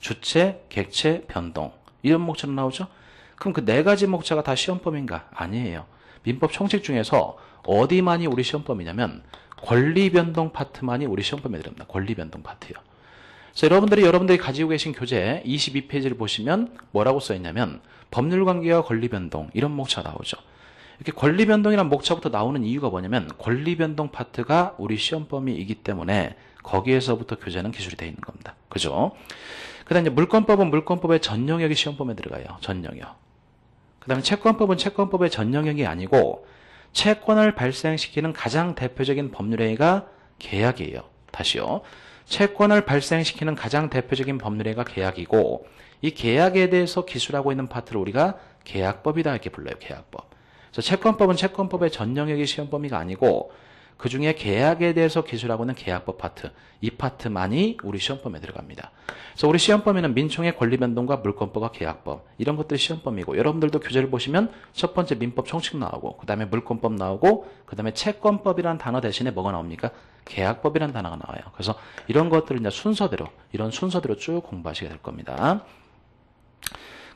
주체, 객체, 변동. 이런 목차로 나오죠? 그럼 그 네 가지 목차가 다 시험범위인가? 아니에요. 민법 총칙 중에서 어디만이 우리 시험범위냐면 권리변동 파트만이 우리 시험범위에 들어갑니다. 권리변동 파트요. 그래서 여러분들이 가지고 계신 교재 22페이지를 보시면 뭐라고 써있냐면 법률관계와 권리변동 이런 목차가 나오죠. 이렇게 권리변동이라는 목차부터 나오는 이유가 뭐냐면 권리변동 파트가 우리 시험범위이기 때문에 거기에서부터 교재는 기술이 되어 있는 겁니다. 그죠? 그 다음에 물권법은 물권법의 전 영역이 시험범위에 들어가요. 전 영역. 그 다음에 채권법은 채권법의 전 영역이 아니고 채권을 발생시키는 가장 대표적인 법률행위가 계약이에요. 다시요. 채권을 발생시키는 가장 대표적인 법률행위가 계약이고 이 계약에 대해서 기술하고 있는 파트를 우리가 계약법이다 이렇게 불러요. 계약법. 그래서 채권법은 채권법의 전 영역이 시험범위가 아니고 그 중에 계약에 대해서 기술하고 있는 계약법 파트, 이 파트만이 우리 시험범위에 들어갑니다. 그래서 우리 시험범위는 민총의 권리변동과 물권법과 계약법 이런 것들이 시험범위고 여러분들도 교재를 보시면 첫 번째 민법 총칙 나오고 그 다음에 물권법 나오고 그 다음에 채권법이라는 단어 대신에 뭐가 나옵니까? 계약법이라는 단어가 나와요. 그래서 이런 것들을 이제 이런 순서대로 쭉 공부하시게 될 겁니다.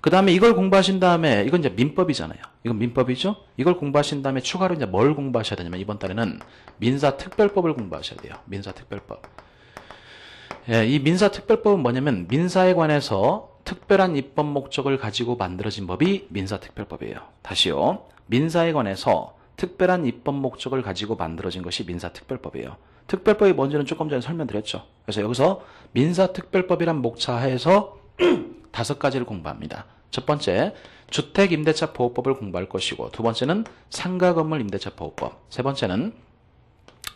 그 다음에 이걸 공부하신 다음에 이건 이제 민법이잖아요. 이건 민법이죠. 이걸 공부하신 다음에 추가로 이제 뭘 공부하셔야 되냐면 이번 달에는 민사특별법을 공부하셔야 돼요. 민사특별법. 예, 이 민사특별법은 뭐냐면 민사에 관해서 특별한 입법 목적을 가지고 만들어진 법이 민사특별법이에요. 다시요. 민사에 관해서 특별한 입법 목적을 가지고 만들어진 것이 민사특별법이에요. 특별법이 뭔지는 조금 전에 설명드렸죠. 그래서 여기서 민사특별법이란 목차하에서 5가지를 공부합니다. 첫 번째, 주택임대차 보호법을 공부할 것이고 두 번째는 상가건물 임대차 보호법, 세 번째는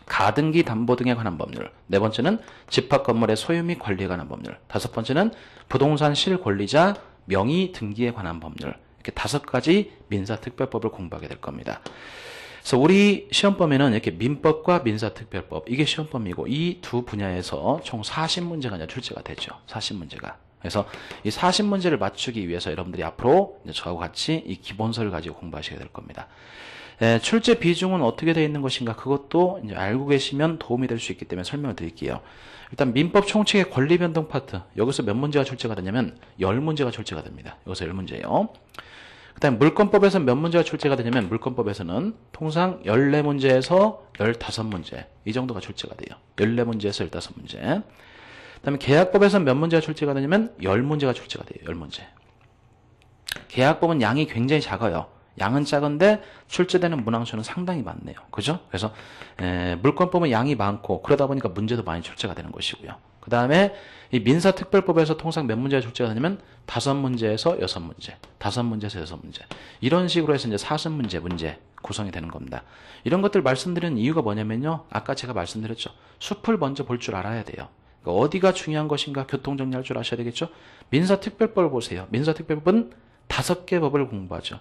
가등기 담보 등에 관한 법률, 네 번째는 집합건물의 소유 및 관리에 관한 법률, 다섯 번째는 부동산 실권리자 명의 등기에 관한 법률, 이렇게 5가지 민사특별법을 공부하게 될 겁니다. 그래서 우리 시험범위는 이렇게 민법과 민사특별법 이게 시험범위고 이 두 분야에서 총 40문제가 이제 출제가 되죠. 40문제가. 그래서 이 40문제를 맞추기 위해서 여러분들이 앞으로 이제 저하고 같이 이 기본서를 가지고 공부하시게 될 겁니다. 출제 비중은 어떻게 되어 있는 것인가 그것도 이제 알고 계시면 도움이 될 수 있기 때문에 설명을 드릴게요. 일단 민법 총칙의 권리변동 파트 여기서 몇 문제가 출제가 되냐면 10문제가 출제가 됩니다. 여기서 10문제예요. 그 다음에 물권법에서 몇 문제가 출제가 되냐면 물권법에서는 통상 14문제에서 15문제 이 정도가 출제가 돼요. 14문제에서 15문제. 그 다음에 계약법에서는 몇 문제가 출제가 되냐면 10문제가 출제가 돼요. 10문제. 계약법은 양이 굉장히 작아요. 양은 작은데 출제되는 문항수는 상당히 많네요. 그죠? 그래서 물권법은 양이 많고 그러다 보니까 문제도 많이 출제가 되는 것이고요. 그 다음에 이 민사특별법에서 통상 몇 문제가 출제가 되냐면 5문제에서 6문제, 5문제에서 6문제 이런 식으로 해서 이제 40문제 문제 구성이 되는 겁니다. 이런 것들 말씀드리는 이유가 뭐냐면요. 아까 제가 말씀드렸죠. 숲을 먼저 볼 줄 알아야 돼요. 그러니까 어디가 중요한 것인가 교통정리할 줄 아셔야 되겠죠. 민사특별법을 보세요. 민사특별법은 5개 법을 공부하죠.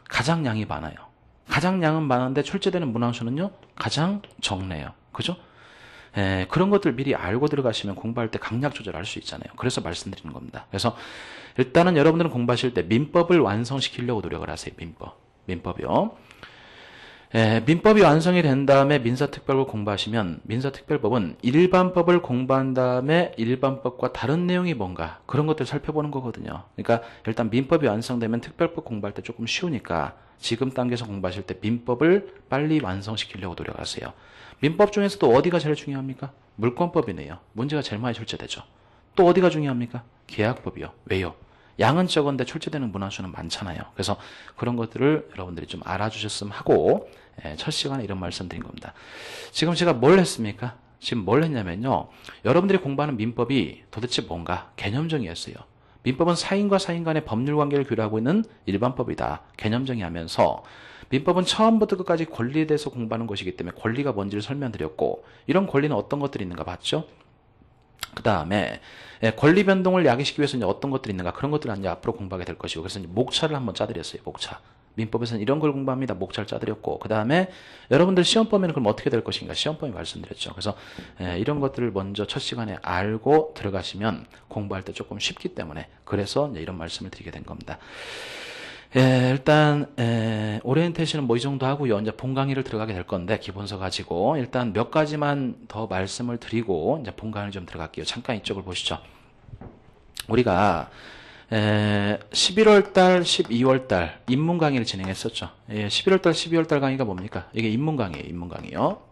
가장 양이 많아요. 가장 양은 많은데 출제되는 문항수는요. 가장 적네요. 그죠? 그런 것들 미리 알고 들어가시면 공부할 때 강약 조절할 수 있잖아요. 그래서 말씀드리는 겁니다. 그래서 일단은 여러분들은 공부하실 때 민법을 완성시키려고 노력을 하세요. 민법이요. 민법이 완성이 된 다음에 민사특별법을 공부하시면 민사특별법은 일반법을 공부한 다음에 일반법과 다른 내용이 뭔가 그런 것들 살펴보는 거거든요. 그러니까 일단 민법이 완성되면 특별법 공부할 때 조금 쉬우니까 지금 단계에서 공부하실 때 민법을 빨리 완성시키려고 노력하세요. 민법 중에서도 어디가 제일 중요합니까? 물권법이네요. 문제가 제일 많이 출제되죠. 또 어디가 중요합니까? 계약법이요. 왜요? 양은 적은데 출제되는 문항수는 많잖아요. 그래서 그런 것들을 여러분들이 좀 알아주셨으면 하고 첫 시간에 이런 말씀 드린 겁니다. 지금 제가 뭘 했습니까? 지금 뭘 했냐면요. 여러분들이 공부하는 민법이 도대체 뭔가 개념정의였어요. 민법은 사인과 사인 간의 법률관계를 규율하고 있는 일반법이다. 개념정의하면서 민법은 처음부터 끝까지 권리에 대해서 공부하는 것이기 때문에 권리가 뭔지를 설명드렸고 이런 권리는 어떤 것들이 있는가 봤죠? 그 다음에 권리 변동을 야기시키기 위해서 이제 어떤 것들이 있는가 그런 것들을 이제 앞으로 공부하게 될 것이고 그래서 이제 목차를 한번 짜드렸어요. 목차. 민법에서는 이런 걸 공부합니다. 목차를 짜드렸고 그 다음에 여러분들 시험범위는 그럼 어떻게 될 것인가 시험범위 말씀드렸죠. 그래서 이런 것들을 먼저 첫 시간에 알고 들어가시면 공부할 때 조금 쉽기 때문에 그래서 이제 이런 말씀을 드리게 된 겁니다. 일단 오리엔테이션은 뭐 이 정도 하고요. 이제 본 강의를 들어가게 될 건데 기본서 가지고 일단 몇 가지만 더 말씀을 드리고 이제 본 강의를 좀 들어갈게요. 잠깐 이쪽을 보시죠. 우리가 11월 달, 12월 달 입문 강의를 진행했었죠. 11월 달, 12월 달 강의가 뭡니까? 이게 입문 강의예요. 입문 강의요.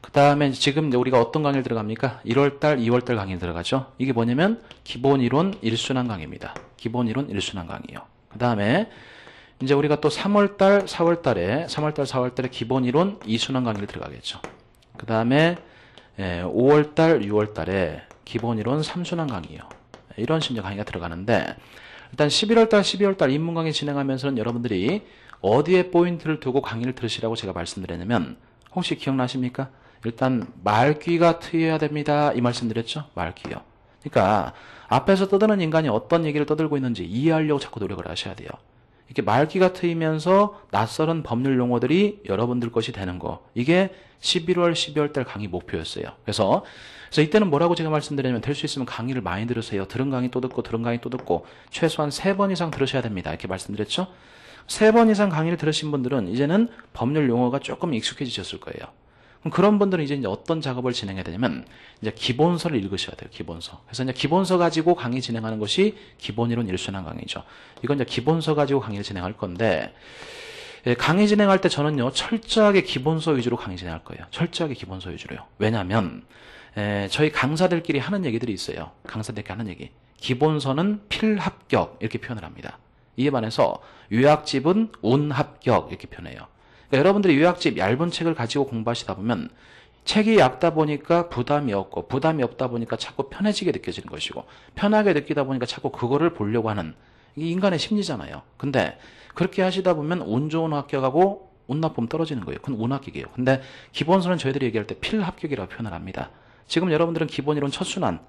그 다음에 지금 우리가 어떤 강의를 들어갑니까? 1월 달, 2월 달 강의 들어가죠. 이게 뭐냐면 기본 이론 1순환 강의입니다. 기본 이론 1순환 강의요. 그 다음에 이제 우리가 또 3월 달, 4월 달에 기본 이론 2순환 강의를 들어가겠죠. 그 다음에 5월 달, 6월 달에 기본 이론 3순환 강의요. 이런 식의 강의가 들어가는데 일단 11월 달, 12월 달 입문 강의 진행하면서는 여러분들이 어디에 포인트를 두고 강의를 들으시라고 제가 말씀드렸냐면 혹시 기억나십니까? 일단 말귀가 트여야 됩니다. 이 말씀드렸죠? 말귀요. 그러니까 앞에서 떠드는 인간이 어떤 얘기를 떠들고 있는지 이해하려고 자꾸 노력을 하셔야 돼요. 이렇게 말귀가 트이면서 낯설은 법률 용어들이 여러분들 것이 되는 거. 이게 11월, 12월 달 강의 목표였어요. 그래서 이때는 뭐라고 제가 말씀드리냐면 될 수 있으면 강의를 많이 들으세요. 들은 강의 또 듣고 들은 강의 또 듣고 최소한 3번 이상 들으셔야 됩니다. 이렇게 말씀드렸죠? 3번 이상 강의를 들으신 분들은 이제는 법률 용어가 조금 익숙해지셨을 거예요. 그럼 그런 분들은 이제 어떤 작업을 진행해야 되냐면 이제 기본서를 읽으셔야 돼요. 기본서. 그래서 이제 기본서 가지고 강의 진행하는 것이 기본 이론 1순환 강의죠. 이건 이제 기본서 가지고 강의를 진행할 건데 강의 진행할 때 저는요 철저하게 기본서 위주로 강의 진행할 거예요. 철저하게 기본서 위주로요. 왜냐하면 저희 강사들끼리 하는 얘기들이 있어요. 강사들끼리 하는 얘기. 기본서는 필합격 이렇게 표현을 합니다. 이에 반해서 요약집은 운합격 이렇게 표현해요. 그러니까 여러분들이 요약집 얇은 책을 가지고 공부하시다 보면 책이 얇다 보니까 부담이 없고 부담이 없다 보니까 자꾸 편해지게 느껴지는 것이고 편하게 느끼다 보니까 자꾸 그거를 보려고 하는 이게 인간의 심리잖아요. 근데 그렇게 하시다 보면 운 좋은 합격하고 운 나쁨 떨어지는 거예요. 그건 운합격이에요. 근데 기본서는 저희들이 얘기할 때 필합격이라고 표현을 합니다. 지금 여러분들은 기본 이론 첫 순환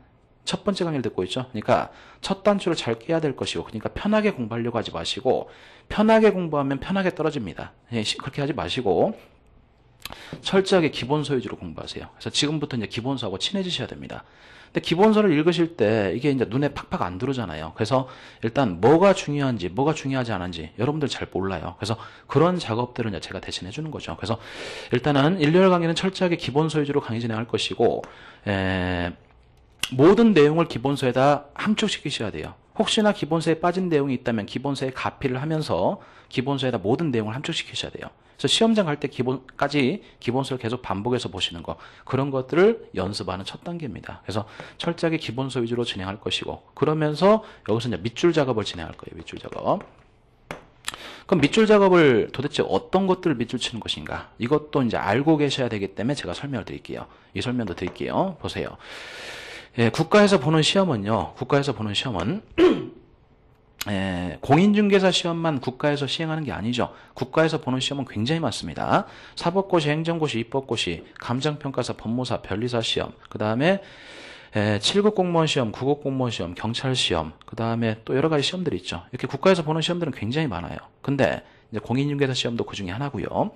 첫 번째 강의를 듣고 있죠. 그러니까 첫 단추를 잘 깨야 될 것이고 그러니까 편하게 공부하려고 하지 마시고 편하게 공부하면 편하게 떨어집니다. 그렇게 하지 마시고 철저하게 기본서 위주로 공부하세요. 그래서 지금부터 이제 기본서하고 친해지셔야 됩니다. 근데 기본서를 읽으실 때 이게 이제 눈에 팍팍 안 들어오잖아요. 그래서 일단 뭐가 중요한지 뭐가 중요하지 않은지 여러분들 잘 몰라요. 그래서 그런 작업들은 이제 제가 대신해 주는 거죠. 그래서 일단은 1년 강의는 철저하게 기본서 위주로 강의 진행할 것이고 모든 내용을 기본서에다 함축시키셔야 돼요. 혹시나 기본서에 빠진 내용이 있다면 기본서에 가피를 하면서 기본서에다 모든 내용을 함축시키셔야 돼요. 그래서 시험장 갈 때 기본서를 계속 반복해서 보시는 거 그런 것들을 연습하는 첫 단계입니다. 그래서 철저하게 기본서 위주로 진행할 것이고 그러면서 여기서 이제 밑줄 작업을 진행할 거예요. 밑줄 작업. 그럼 밑줄 작업을 도대체 어떤 것들을 밑줄 치는 것인가? 이것도 이제 알고 계셔야 되기 때문에 제가 설명을 드릴게요. 이 설명도 드릴게요. 보세요. 국가에서 보는 시험은 공인중개사 시험만 국가에서 시행하는 게 아니죠. 국가에서 보는 시험은 굉장히 많습니다. 사법고시, 행정고시, 입법고시, 감정평가사, 법무사, 변리사 시험, 그 다음에 7급 공무원 시험, 9급 공무원 시험, 경찰 시험, 그 다음에 또 여러 가지 시험들이 있죠. 이렇게 국가에서 보는 시험들은 굉장히 많아요. 근데 이제 공인중개사 시험도 그 중에 하나고요.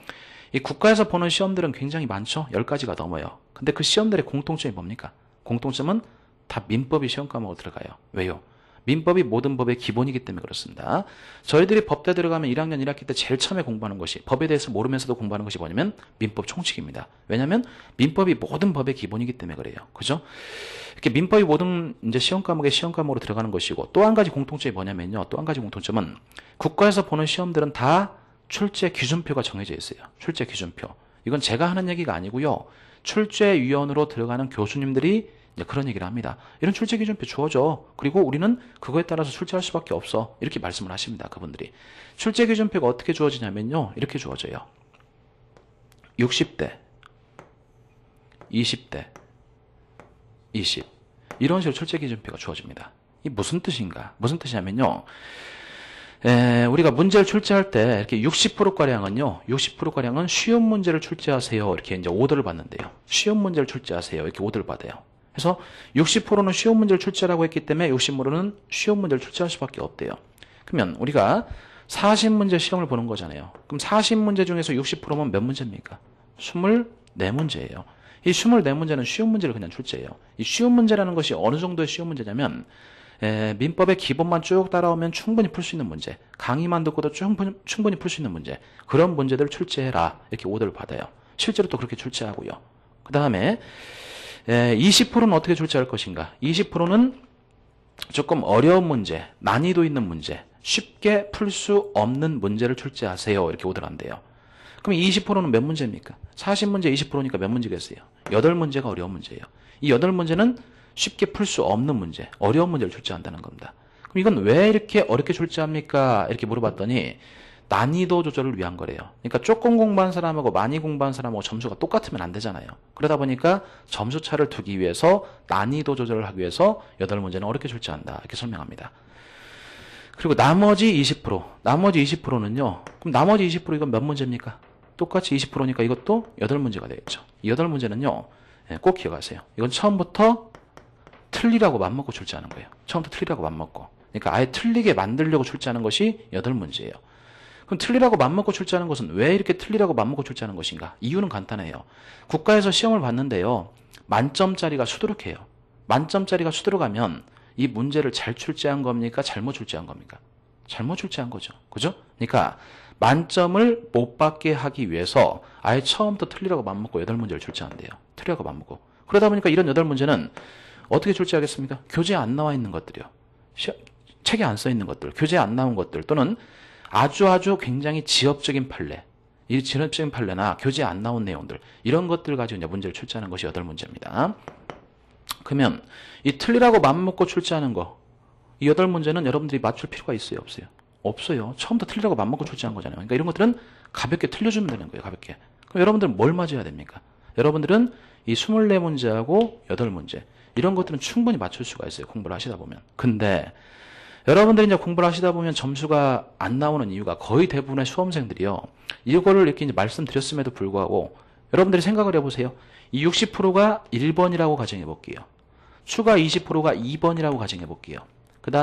이 국가에서 보는 시험들은 굉장히 많죠. 10가지가 넘어요. 근데 그 시험들의 공통점이 뭡니까? 공통점은 다 민법이 시험 과목으로 들어가요. 왜요? 민법이 모든 법의 기본이기 때문에 그렇습니다. 저희들이 법대 들어가면 1학년 1학기 때 제일 처음에 공부하는 것이 법에 대해서 모르면서도 공부하는 것이 뭐냐면 민법 총칙입니다. 왜냐하면 민법이 모든 법의 기본이기 때문에 그래요. 그죠? 이렇게 민법이 모든 이제 시험 과목으로 들어가는 것이고 또 한 가지 공통점이 뭐냐면요. 또 한 가지 공통점은 국가에서 보는 시험들은 다 출제 기준표가 정해져 있어요. 출제 기준표. 이건 제가 하는 얘기가 아니고요. 출제위원으로 들어가는 교수님들이 이제 그런 얘기를 합니다. 이런 출제 기준표 주어져. 그리고 우리는 그거에 따라서 출제할 수밖에 없어. 이렇게 말씀을 하십니다. 그분들이. 출제 기준표가 어떻게 주어지냐면요. 이렇게 주어져요. 60대, 20대, 20. 이런 식으로 출제 기준표가 주어집니다. 이 무슨 뜻인가? 무슨 뜻이냐면요. 우리가 문제를 출제할 때 이렇게 60%가량은 쉬운 문제를 출제하세요. 이렇게 이제 오더를 받는데요. 쉬운 문제를 출제하세요. 이렇게 오더를 받아요. 그래서 60%는 쉬운 문제를 출제하라고 했기 때문에 60%는 쉬운 문제를 출제할 수밖에 없대요. 그러면 우리가 40문제 시험을 보는 거잖아요. 그럼 40문제 중에서 60%면 몇 문제입니까? 24문제예요. 이 24문제는 쉬운 문제를 그냥 출제해요. 이 쉬운 문제라는 것이 어느 정도의 쉬운 문제냐면 민법의 기본만 쭉 따라오면 충분히 풀 수 있는 문제, 강의만 듣고도 충분히 풀 수 있는 문제, 그런 문제들을 출제해라 이렇게 오더를 받아요. 실제로 또 그렇게 출제하고요. 그 다음에 20%는 어떻게 출제할 것인가? 20%는 조금 어려운 문제, 난이도 있는 문제, 쉽게 풀 수 없는 문제를 출제하세요. 이렇게 오더란데요. 그럼 20%는 몇 문제입니까? 40문제 20%니까 몇 문제겠어요? 8문제가 어려운 문제예요. 이 8문제는 쉽게 풀 수 없는 문제, 어려운 문제를 출제한다는 겁니다. 그럼 이건 왜 이렇게 어렵게 출제합니까? 이렇게 물어봤더니 난이도 조절을 위한 거래요. 그러니까 조금 공부한 사람하고 많이 공부한 사람하고 점수가 똑같으면 안 되잖아요. 그러다 보니까 점수 차를 두기 위해서 난이도 조절을 하기 위해서 8문제는 어렵게 출제한다. 이렇게 설명합니다. 그리고 나머지 20%는요. 그럼 나머지 20% 이건 몇 문제입니까? 똑같이 20%니까 이것도 8문제가 되겠죠. 이 8문제는요. 꼭 기억하세요. 이건 처음부터 틀리라고 맘먹고 출제하는 거예요. 처음부터 틀리라고 맘먹고. 그러니까 아예 틀리게 만들려고 출제하는 것이 8문제예요. 그럼 틀리라고 맘먹고 출제하는 것은 왜 이렇게 틀리라고 맘먹고 출제하는 것인가? 이유는 간단해요. 국가에서 시험을 봤는데요. 만점짜리가 수두룩해요. 만점짜리가 수두룩하면 이 문제를 잘 출제한 겁니까? 잘못 출제한 겁니까? 잘못 출제한 거죠. 그죠? 그러니까 만점을 못 받게 하기 위해서 아예 처음부터 틀리라고 맘먹고 8문제를 출제한대요. 틀리라고 맘먹고. 그러다 보니까 이런 8문제는 어떻게 출제하겠습니까? 교재에 안 나와 있는 것들이요. 책에 안 써 있는 것들, 교재에 안 나온 것들 또는 아주 굉장히 지엽적인 판례, 이 지엽적인 판례나 교재에 안 나온 내용들 이런 것들 가지고 이제 문제를 출제하는 것이 8문제입니다. 그러면 이 틀리라고 맘먹고 출제하는 거, 이 8문제는 여러분들이 맞출 필요가 있어요? 없어요? 없어요. 처음부터 틀리라고 맘먹고 출제한 거잖아요. 그러니까 이런 것들은 가볍게 틀려주면 되는 거예요. 가볍게. 그럼 여러분들은 뭘 맞춰야 됩니까? 여러분들은 이 24문제하고 8문제 이런 것들은 충분히 맞출 수가 있어요. 공부를 하시다 보면. 근데 여러분들이 이제 공부를 하시다 보면 점수가 안 나오는 이유가 거의 대부분의 수험생들이요. 이거를 이렇게 이제 말씀드렸음에도 불구하고 여러분들이 생각을 해보세요. 이 60%가 1번이라고 가정해 볼게요. 추가 20%가 2번이라고 가정해 볼게요. 그 다음에